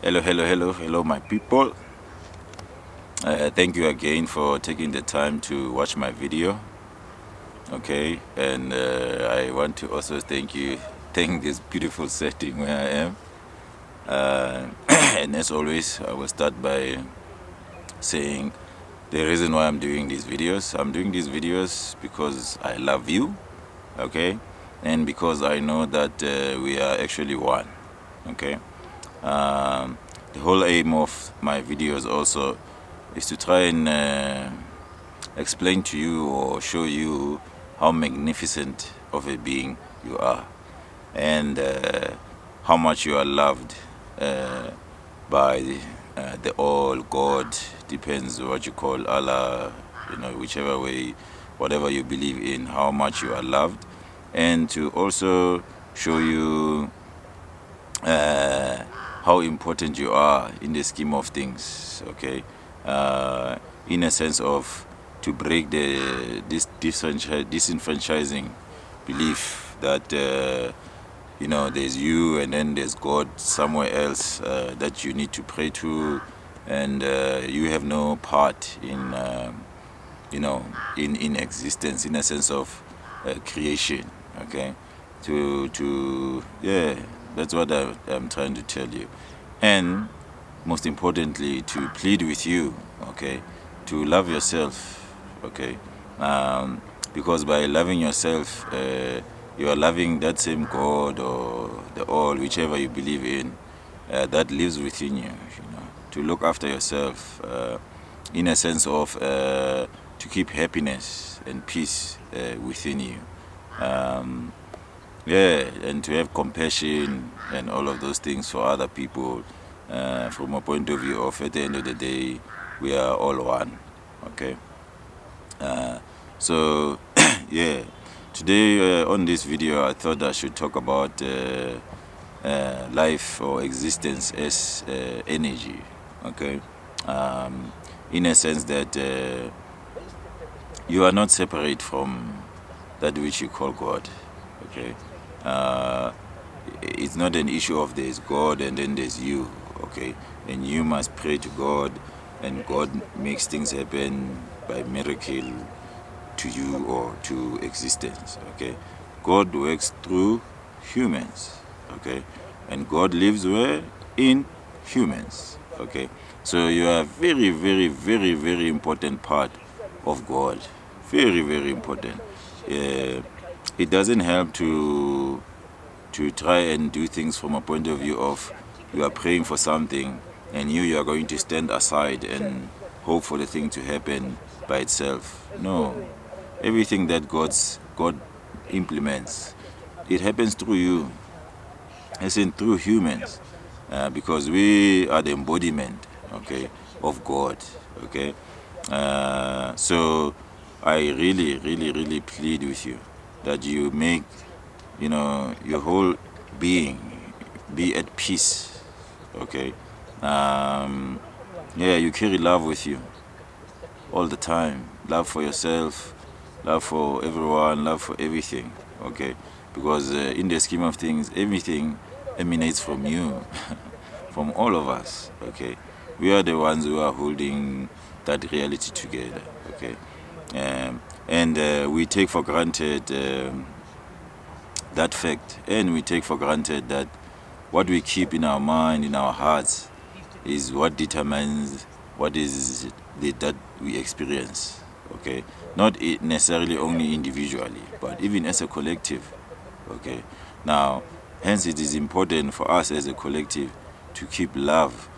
Hello, my people. Thank you again for taking the time to watch my video. Okay, and I want to also thank this beautiful setting where I am. And as always, I will start by saying the reason why I'm doing these videos. I'm doing these videos because I love you, okay, and because I know that we are actually one, okay. The whole aim of my videos also is to try and explain to you or show you how magnificent of a being you are, and how much you are loved by the all God. Depends what you call Allah, whichever way, whatever you believe in, how much you are loved, and to also show you how important you are in the scheme of things, okay. In a sense of to break this disenfranchising belief that there's you and then there's God somewhere else that you need to pray to, and you have no part in in existence, in a sense of creation, okay. Yeah, that's what I'm trying to tell you, and most importantly, to plead with you, okay, to love yourself, okay, because by loving yourself, you are loving that same God or the all, whichever you believe in, that lives within you. To look after yourself, in a sense of to keep happiness and peace within you. Yeah, and to have compassion and all of those things for other people, from a point of view of, at the end of the day, we are all one, okay. So yeah, today on this video I thought I should talk about life or existence as energy, okay. In a sense that you are not separate from that which you call God, okay. It's not an issue of there's God and then there's you, okay, and you must pray to God and God makes things happen by miracle to you or to existence, okay. God works through humans, okay, and God lives where? In humans, okay. So you are very, very, very, very important part of God, very, very important. It doesn't help to try and do things from a point of view of you are praying for something and you are going to stand aside and hope for the thing to happen by itself. No, everything that God implements, it happens through you, as in through humans, because we are the embodiment, okay, of God, okay. So I really, really, really plead with you that you make your whole being be at peace, okay. Yeah, you carry love with you all the time, love for yourself, love for everyone, love for everything, okay, because in the scheme of things, everything emanates from you, from all of us, okay. We are the ones who are holding that reality together, okay. And we take for granted that fact, and we take for granted that what we keep in our mind, in our hearts, is what determines what is that we experience, okay. Not necessarily only individually, but even as a collective, okay. Now, hence it is important for us as a collective to keep love,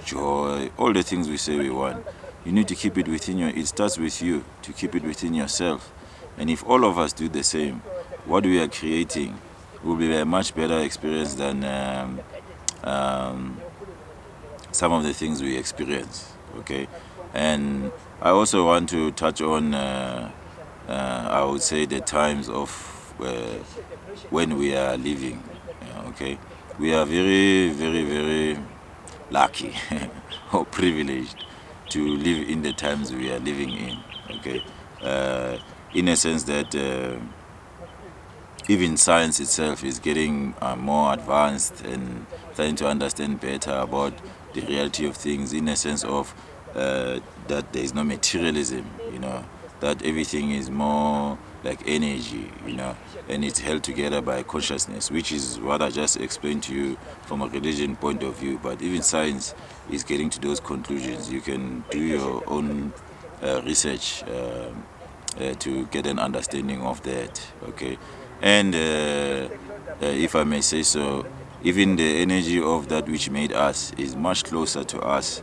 joy, all the things we say we want. You need to keep it within you. It starts with you, to keep it within yourself. And if all of us do the same, what we are creating will be a much better experience than some of the things we experience, okay. And I also want to touch on I would say the times of when we are living, okay. We are very, very, very lucky or privileged to live in the times we are living in, okay. In a sense that even science itself is getting more advanced and trying to understand better about the reality of things, in a sense of that there is no materialism, that everything is more like energy, and it's held together by consciousness, which is what I just explained to you from a religion point of view. But even science is getting to those conclusions. You can do your own research to get an understanding of that, okay? And if I may say so, even the energy of that which made us is much closer to us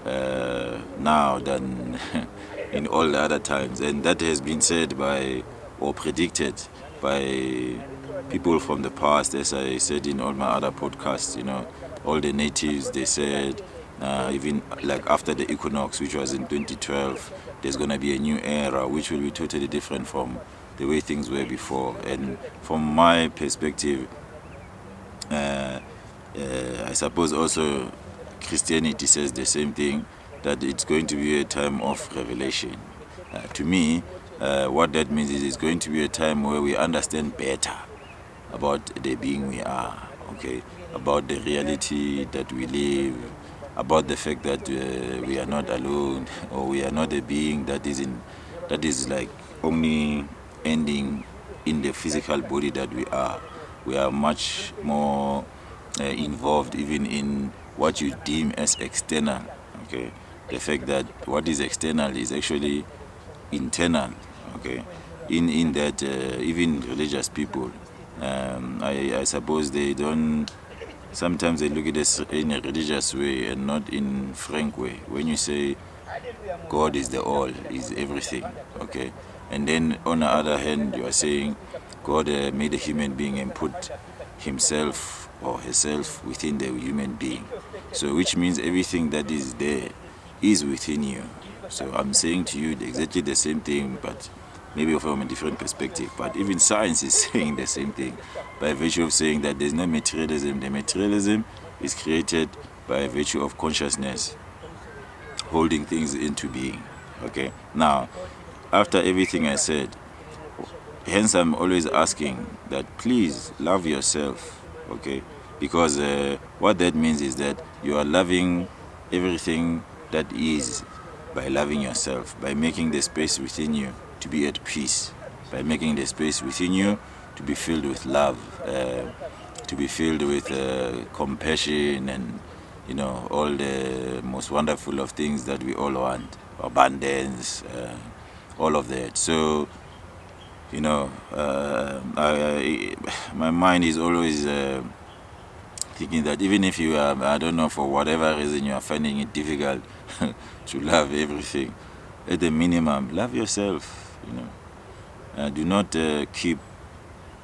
now than in all the other times. And that has been said by, or predicted by, people from the past, as I said in all my other podcasts. All the natives, they said, even like after the equinox, which was in 2012, there's going to be a new era which will be totally different from the way things were before. And from my perspective, I suppose also Christianity says the same thing, that it's going to be a time of revelation. To me, what that means is it's going to be a time where we understand better about the being we are, okay, about the reality that we live, about the fact that we are not alone, or we are not a being that is like only ending in the physical body that we are. We are much more involved even in what you deem as external, okay. The fact that what is external is actually internal, okay. In that even religious people, I suppose they don't, sometimes they look at this in a religious way and not in frank way. When you say God is the all, is everything, okay, and then on the other hand you are saying God made a human being and put himself or herself within the human being, so which means everything that is there is within you. So I'm saying to you exactly the same thing, but maybe from a different perspective. But even science is saying the same thing, by virtue of saying that there's no materialism. The materialism is created by virtue of consciousness holding things into being, okay. Now, after everything I said, hence I'm always asking that please love yourself, okay, because what that means is that you are loving everything that is by loving yourself, by making the space within you to be at peace, by making the space within you to be filled with love, to be filled with compassion, and all the most wonderful of things that we all want, abundance, all of that. So my mind is always thinking that even if you are, I don't know, for whatever reason you are finding it difficult to love everything, at the minimum, love yourself. Do not keep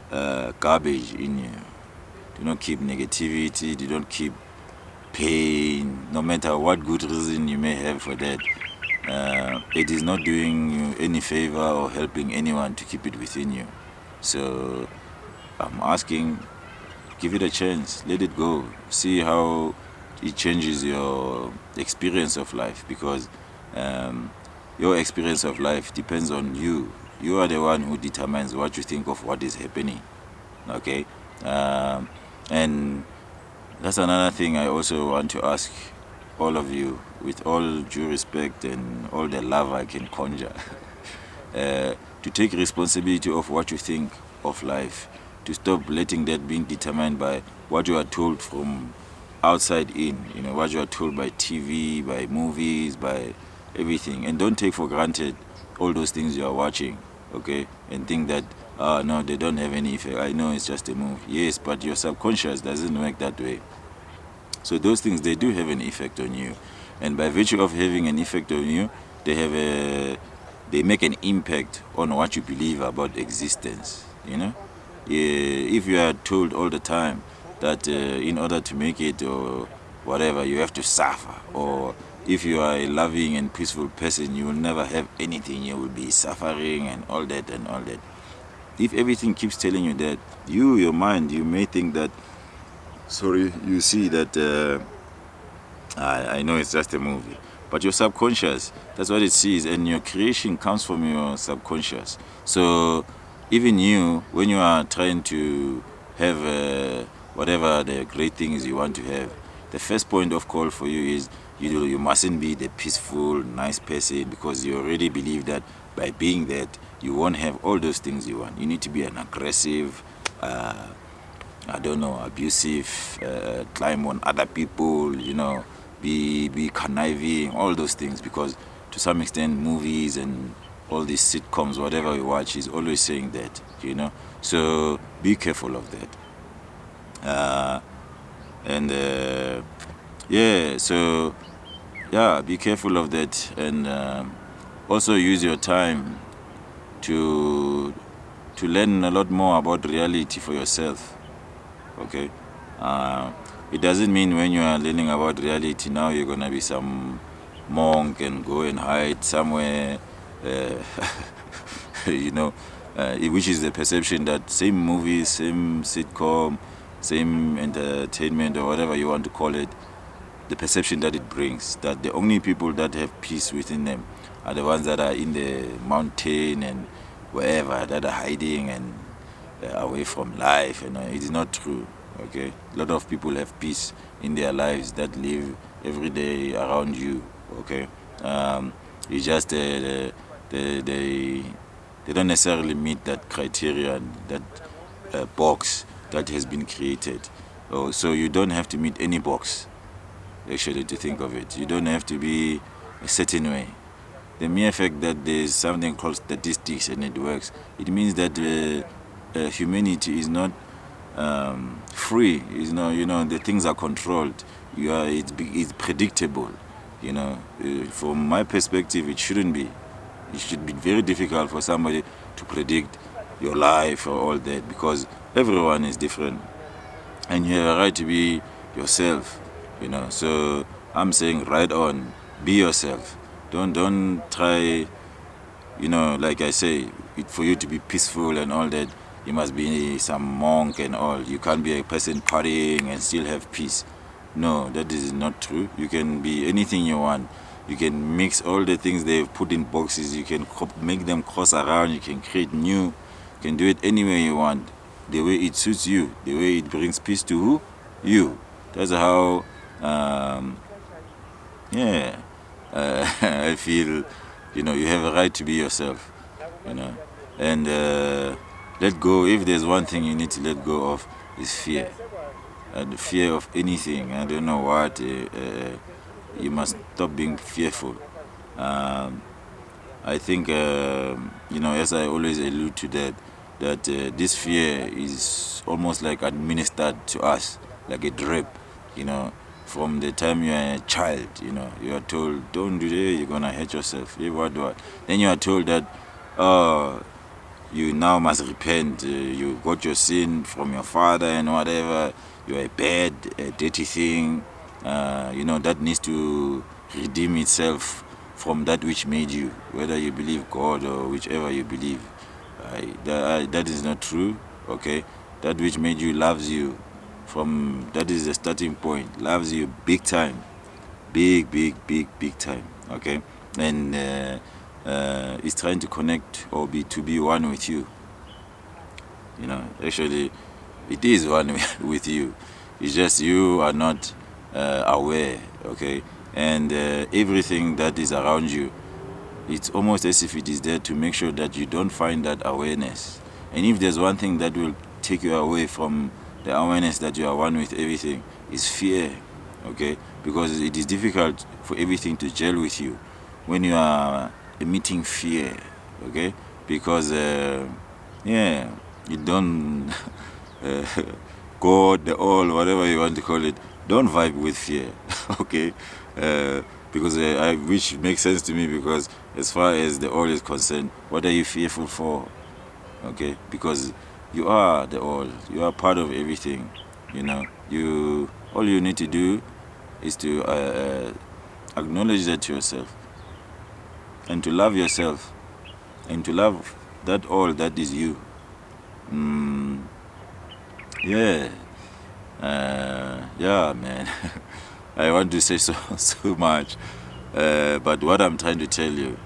garbage in you. Do not keep negativity. Do not keep pain, no matter what good reason you may have for that. It is not doing you any favor or helping anyone to keep it within you. So I'm asking, give it a chance, let it go, see how it changes your experience of life, because your experience of life depends on you. You are the one who determines what you think of what is happening, okay. And that's another thing I also want to ask all of you, with all due respect and all the love I can conjure, to take responsibility of what you think of life, to stop letting that being determined by what you are told from outside in, what you are told by TV, by movies, by everything. And don't take for granted all those things you are watching, okay, and think that, no, they don't have any effect. I know it's just a movie. Yes, but your subconscious doesn't work that way. So those things, they do have an effect on you. And by virtue of having an effect on you, they make an impact on what you believe about existence, If you are told all the time that in order to make it or whatever, you have to suffer, or if you are a loving and peaceful person, you will never have anything, you will be suffering and all that and all that. If everything keeps telling you that, your mind, you may think that, you see that, I know it's just a movie, but your subconscious, that's what it sees, and your creation comes from your subconscious. So even you, when you are trying to have whatever the great things you want to have, the first point of call for you is you mustn't be the peaceful, nice person, because you already believe that by being that you won't have all those things you want. You need to be an aggressive, abusive, climb on other people, be conniving, all those things, because to some extent movies and all these sitcoms, whatever we watch, is always saying that, So be careful of that. Be careful of that, and also use your time to learn a lot more about reality for yourself. Okay, it doesn't mean when you are learning about reality now you're gonna be some monk and go and hide somewhere, which is the perception that same movies, same sitcom, same entertainment or whatever you want to call it, the perception that it brings, that the only people that have peace within them are the ones that are in the mountain and wherever, that are hiding and away from life. And it is not true. Okay, a lot of people have peace in their lives that live every day around you. Okay, it's just they don't necessarily meet that criteria, that box that has been created. So you don't have to meet any box, actually, to think of it. You don't have to be a certain way. The mere fact that there's something called statistics and it works, it means that humanity is not free. The things are controlled. It's predictable. From my perspective, it shouldn't be. It should be very difficult for somebody to predict your life or all that, because everyone is different, and you have a right to be yourself. So I'm saying, right on, be yourself. Don't try, like I say, for you to be peaceful and all that, you must be some monk and all. You can't be a person partying and still have peace. No, that is not true. You can be anything you want. You can mix all the things they've put in boxes. You can make them cross around. You can create new. You can do it any way you want, the way it suits you, the way it brings peace to who? You. That's how, I feel, you have a right to be yourself, and let go. If there's one thing you need to let go of, is fear. The fear of anything. I don't know what. You must stop being fearful. I think, as I always allude to that this fear is almost like administered to us, like a drip, from the time you are a child. You are told, don't do that, you're gonna hurt yourself. What? Then you are told that, you now must repent. You got your sin from your father and whatever. You're a bad, a dirty thing. That needs to redeem itself from that which made you, whether you believe God or whichever you believe. That is not true. Okay, that which made you loves you. That is the starting point. Loves you big time, big time. Okay, and is trying to connect or to be one with you. Actually, it is one with you. It's just you are not aware. Okay, and everything that is around you, it's almost as if it is there to make sure that you don't find that awareness. And if there's one thing that will take you away from the awareness that you are one with everything, is fear. Okay, because it is difficult for everything to gel with you when you are emitting fear. Okay, because you don't God, the all, whatever you want to call it, don't vibe with fear. Okay, because which makes sense to me, because as far as the all is concerned, what are you fearful for? Okay, because you are the all, you are part of everything. All you need to do is to acknowledge that to yourself, and to love yourself, and to love that all that is you. Man. I want to say so much, but what I'm trying to tell you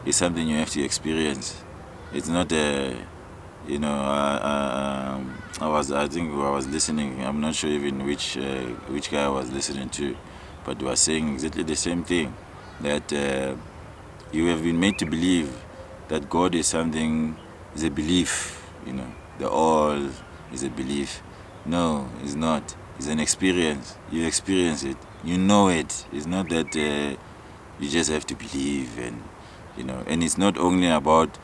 is something you have to experience. It's not I think I was listening. I'm not sure even which guy I was listening to, but they were saying exactly the same thing, that you have been made to believe that God is something, is a belief. The all is a belief. No, it's not. It's an experience. You experience it. You know it. It's not that you just have to believe, and it's not only about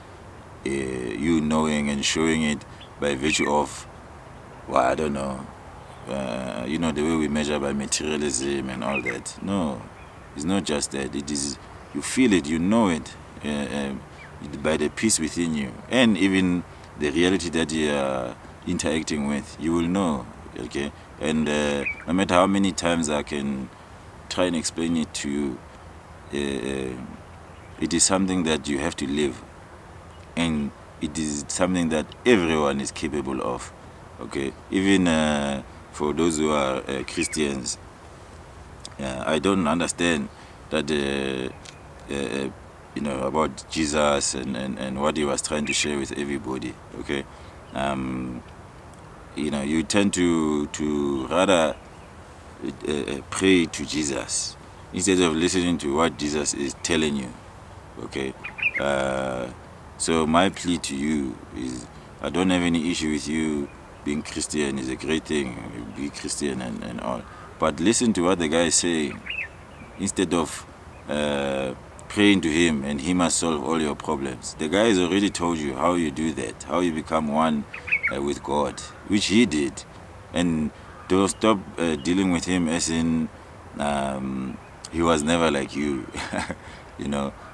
you knowing and showing it by virtue of, well, I don't know, the way we measure by materialism and all that. No, it's not just that. It is, you feel it, you know it, by the peace within you, and even the reality that you are interacting with, you will know. Okay, and no matter how many times I can try and explain it to you, it is something that you have to live, and it is something that everyone is capable of. Okay, even for those who are Christians, I don't understand that about Jesus and what he was trying to share with everybody. Okay, you tend to rather pray to Jesus instead of listening to what Jesus is telling you. Okay, so my plea to you is, I don't have any issue with you being Christian. Is a great thing, be Christian and all, but listen to what the guy is saying instead of praying to him and he must solve all your problems. The guy has already told you how you do that, how you become one with God, which he did. And don't stop dealing with him as in he was never like you.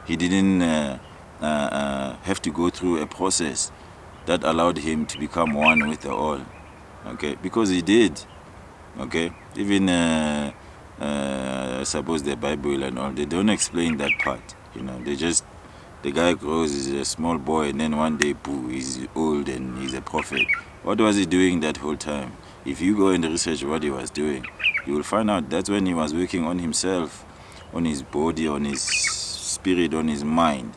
He didn't have to go through a process that allowed him to become one with the all. Okay, because he did. Okay, even I suppose the Bible and all, they don't explain that part. They just, the guy grows, he's a small boy, and then one day, boo, he's old and he's a prophet. What was he doing that whole time? If you go and research what he was doing, you will find out that's when he was working on himself, on his body, on his spirit, on his mind,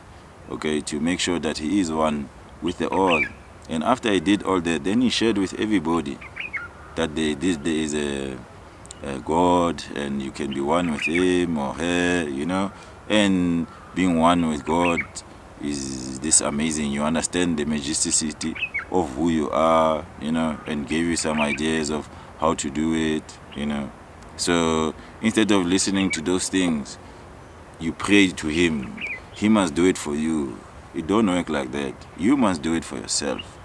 okay, to make sure that he is one with the all. And after he did all that, then he shared with everybody that there is a God, and you can be one with him or her, and being one with God is this amazing. You understand the majesticity of who you are, and gave you some ideas of how to do it. So instead of listening to those things, you pray to him. He must do it for you. It don't work like that. You must do it for yourself.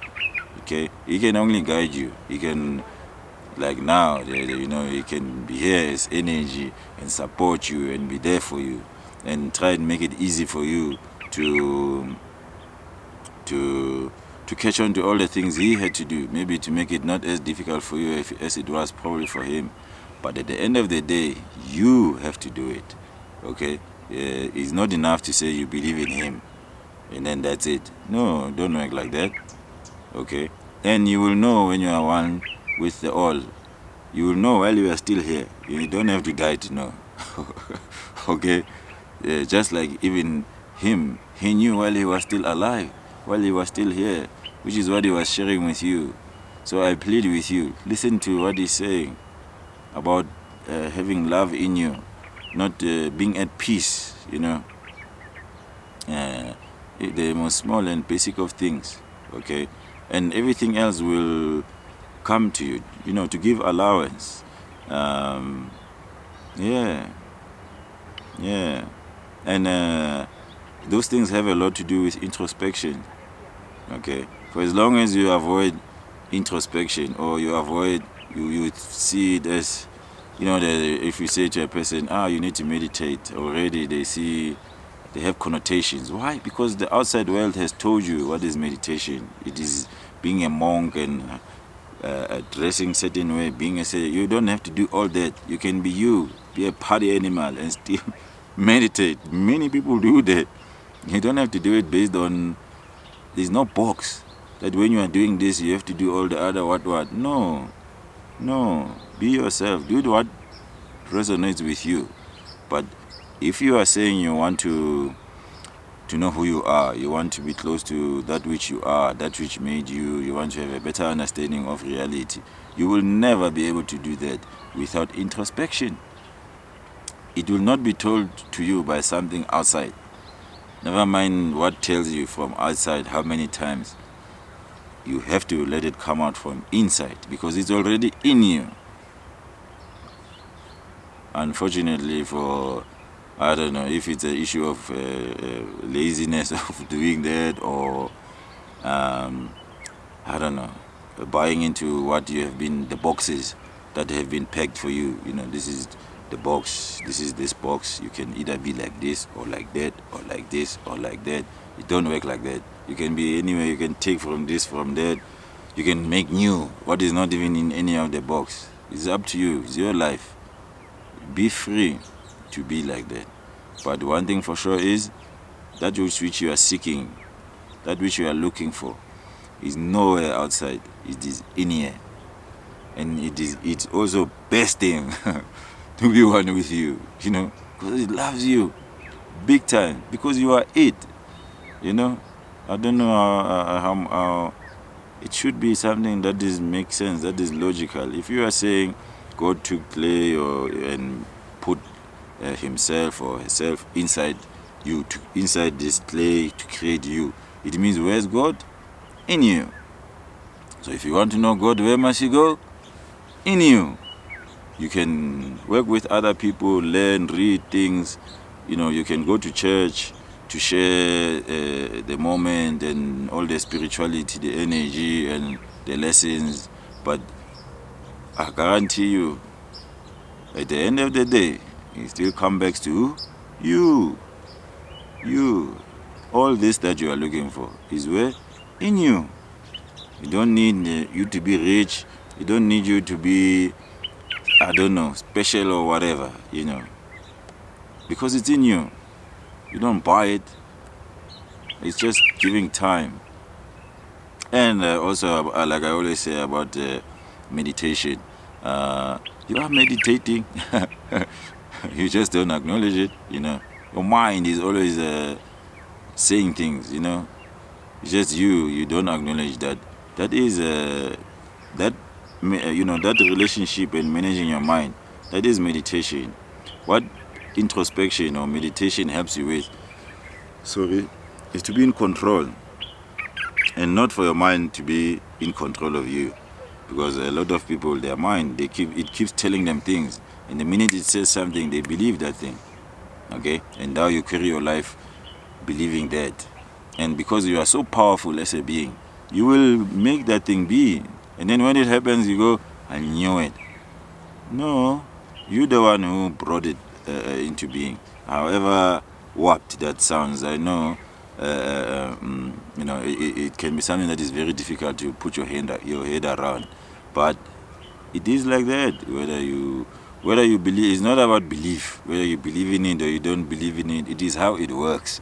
Okay? He can only guide you. He can, like now, he can be here as energy and support you and be there for you and try and make it easy for you to catch on to all the things he had to do, maybe to make it not as difficult for you as it was probably for him. But at the end of the day, you have to do it. Okay? It's not enough to say you believe in him and then that's it. No, don't work like that. Okay? And you will know when you are one with the all. You will know while you are still here. You don't have to die to know. Okay? Just like even him, he knew while he was still alive, while he was still here, which is what he was sharing with you. So I plead with you, listen to what he's saying about having love in you, not being at peace, the most small and basic of things, okay? And everything else will come to you, to give allowance. Yeah. And those things have a lot to do with introspection, okay? For as long as you avoid introspection, or you see it as, if you say to a person, you need to meditate, already they have connotations. Why? Because the outside world has told you what is meditation. It is being a monk and dressing certain way, you don't have to do all that. You can be you, be a party animal and still meditate. Many people do that. You don't have to do it based on, there's no box that when you are doing this you have to do all the other what. No, be yourself, do what resonates with you. But if you are saying you want to to know who you are. You want to be close to that which you are, that which made you. You want to have a better understanding of reality. You will never be able to do that without introspection. It will not be told to you by something outside. Never mind what tells you from outside how many times. You have to let it come out from inside because it's already in you. Unfortunately, for I don't know if it's an issue of laziness of doing that, or I don't know, buying into what you have been, the boxes that have been pegged for you. You know, this is the box, this is this box. You can either be like this or like that or like this or like that. It don't work like that. You can be anywhere. You can take from this, from that. You can make new what is not even in any of the box. It's up to you. It's your life. Be free to be like that. But one thing for sure is that which you are seeking, that which you are looking for, is nowhere outside. It is in here, and it's also best thing to be one with you. You know, because it loves you big time. Because you are it. You know, I don't know how it should be something that makes sense, that is logical. If you are saying God took clay and put himself or herself inside you, inside this clay to create you, it means where's God? In you. So if you want to know God, where must you go? In you. You can work with other people, learn, read things. You know, you can go to church to share the moment and all the spirituality, the energy and the lessons. But I guarantee you, at the end of the day, it still comes back to you. You. All this that you are looking for is where? In you. You don't need you to be rich. You don't need you to be, I don't know, special or whatever, you know. Because it's in you. You don't buy it. It's just giving time. And also, like I always say about meditation, you are meditating. You just don't acknowledge it, you know. Your mind is always saying things, you know. It's just you don't acknowledge that. That is that relationship and managing your mind. That is meditation. What introspection or meditation helps you with, is to be in control, and not for your mind to be in control of you. Because a lot of people, their mind, it keeps telling them things, and the minute it says something, they believe that thing. Okay, and now you carry your life believing that. And because you are so powerful as a being, you will make that thing be. And then when it happens, you go, I knew it. No, you're the one who brought it into being. However warped that sounds, I know, you know, it can be something that is very difficult to put your head around. But it is like that. Whether you believe, it's not about belief. Whether you believe in it or you don't believe in it, it is how it works.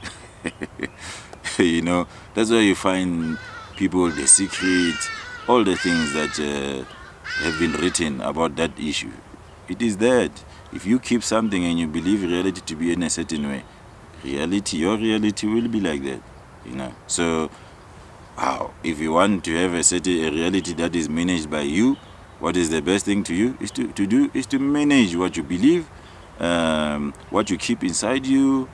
You know, that's why you find people, the secret, all the things that have been written about that issue. It is that if you keep something and you believe reality to be in a certain way, your reality will be like that. You know. So, if you want to have a reality that is managed by you, what is the best thing to you is to manage what you believe, what you keep inside you,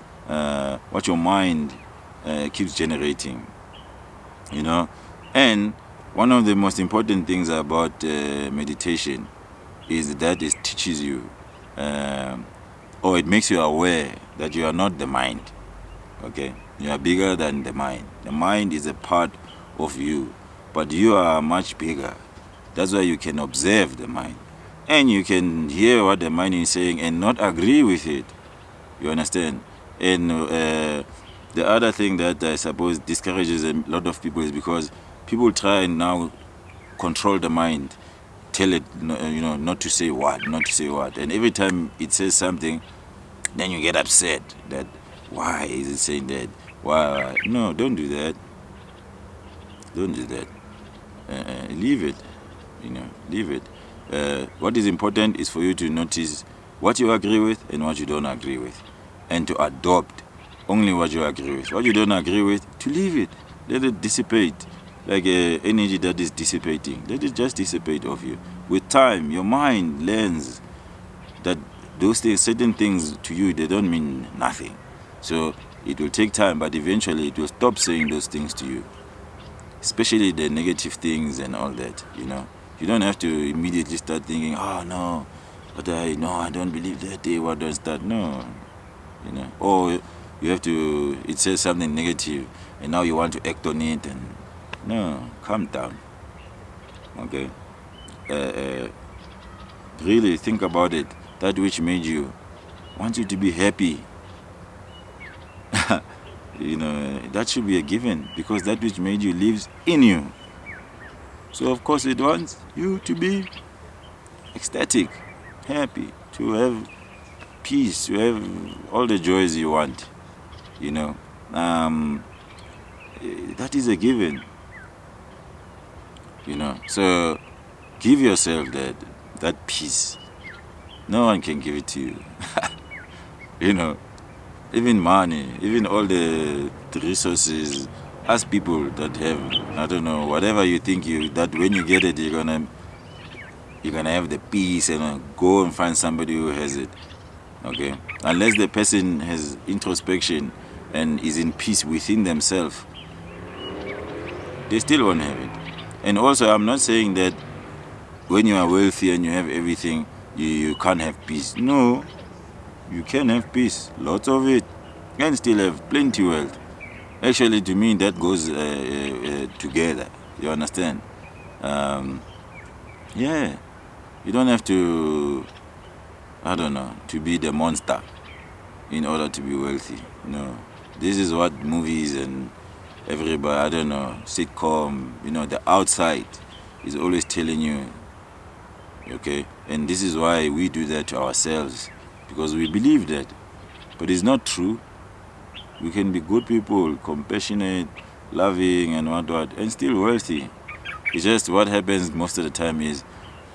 what your mind keeps generating, you know. And one of the most important things about meditation is that it teaches you, or it makes you aware that you are not the mind. Okay, you are bigger than the mind. The mind is a part of you, but you are much bigger. That's why you can observe the mind, and you can hear what the mind is saying and not agree with it. You understand? And the other thing that I suppose discourages a lot of people is because people try and now control the mind, tell it, you know, not to say what, and every time it says something, then you get upset that why is it saying that? Why? No, don't do that. Don't do that. Leave it. You know, leave it. What is important is for you to notice what you agree with and what you don't agree with, and to adopt only what you agree with. What you don't agree with, to leave it. Let it dissipate. Like energy that is dissipating. Let it just dissipate off you. With time, your mind learns that those things, certain things to you, they don't mean nothing. So it will take time, but eventually it will stop saying those things to you. Especially the negative things and all that, You don't have to immediately start thinking, oh no, but I don't believe that they were don't start. No, Or you have to, it says something negative and now you want to act on it, and no, calm down. Okay. Really think about it. That which made you, want you to be happy. That should be a given, because that which made you lives in you. So of course it wants you to be ecstatic, happy, to have peace, to have all the joys you want. That is a given. So give yourself that peace. No one can give it to you. Even money, even all the resources, ask people that have, I don't know, whatever you think that when you get it, you're gonna have the peace, and go and find somebody who has it. Okay? Unless the person has introspection and is in peace within themselves, they still won't have it. And also, I'm not saying that when you are wealthy and you have everything, you can't have peace. No, you can have peace, lots of it, and still have plenty wealth. Actually, to me, that goes together. You understand? Yeah, you don't have to, I don't know, to be the monster in order to be wealthy. No, this is what movies and everybody, I don't know, sitcom, the outside is always telling you. Okay, and this is why we do that to ourselves, because we believe that, but it's not true. We can be good people, compassionate, loving, and what, and still wealthy. It's just what happens most of the time is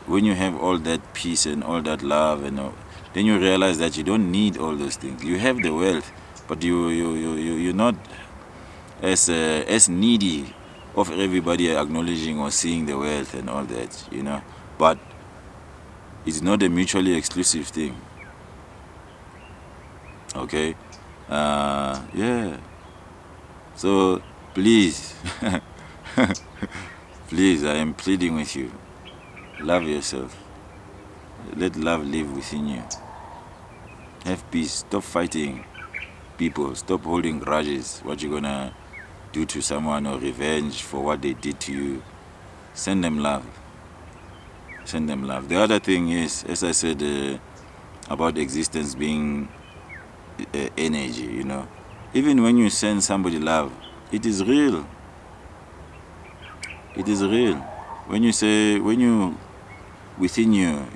when you have all that peace and all that love, and then you realize that you don't need all those things. You have the wealth, but you're not as needy of everybody acknowledging or seeing the wealth and all that. But it's not a mutually exclusive thing. Okay? Yeah. So, please, please, I am pleading with you. Love yourself. Let love live within you. Have peace. Stop fighting people. Stop holding grudges. What you're gonna do to someone, or revenge for what they did to you. Send them love. Send them love. The other thing is, as I said, about existence being energy, Even when you send somebody love, it is real. It is real. When you within you,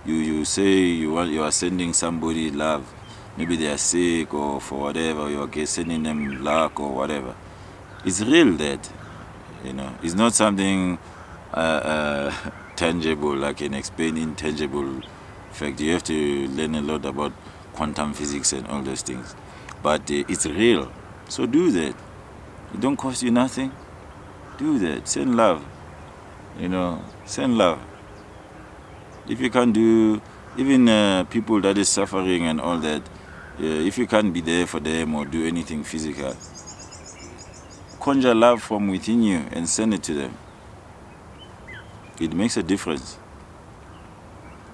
you say you are sending somebody love. Maybe they are sick or for whatever, you are sending them luck or whatever. It's real that, It's not something tangible, I can explain intangible fact. You have to learn a lot about quantum physics and all those things. But it's real. So do that. It don't cost you nothing. Do that. Send love. Send love. If you can't do, even people that is suffering and all that, if you can't be there for them or do anything physical, conjure love from within you and send it to them. It makes a difference.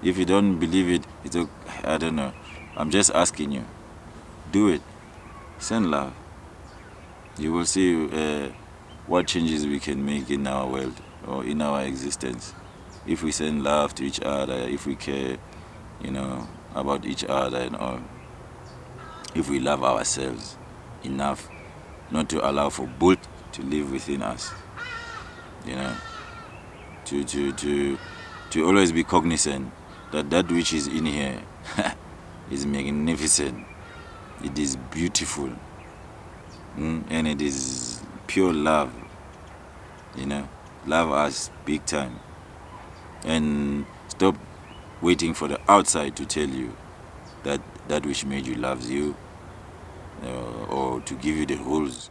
If you don't believe it, it's okay. I don't know. I'm just asking you. Do it. Send love. You will see what changes we can make in our world or in our existence. If we send love to each other, if we care, about each other and all. If we love ourselves enough not to allow for bull to live within us. To always be cognizant that which is in here is magnificent. It is beautiful. And it is pure love. Love us big time. And stop waiting for the outside to tell you that which made you loves you. or to give you the rules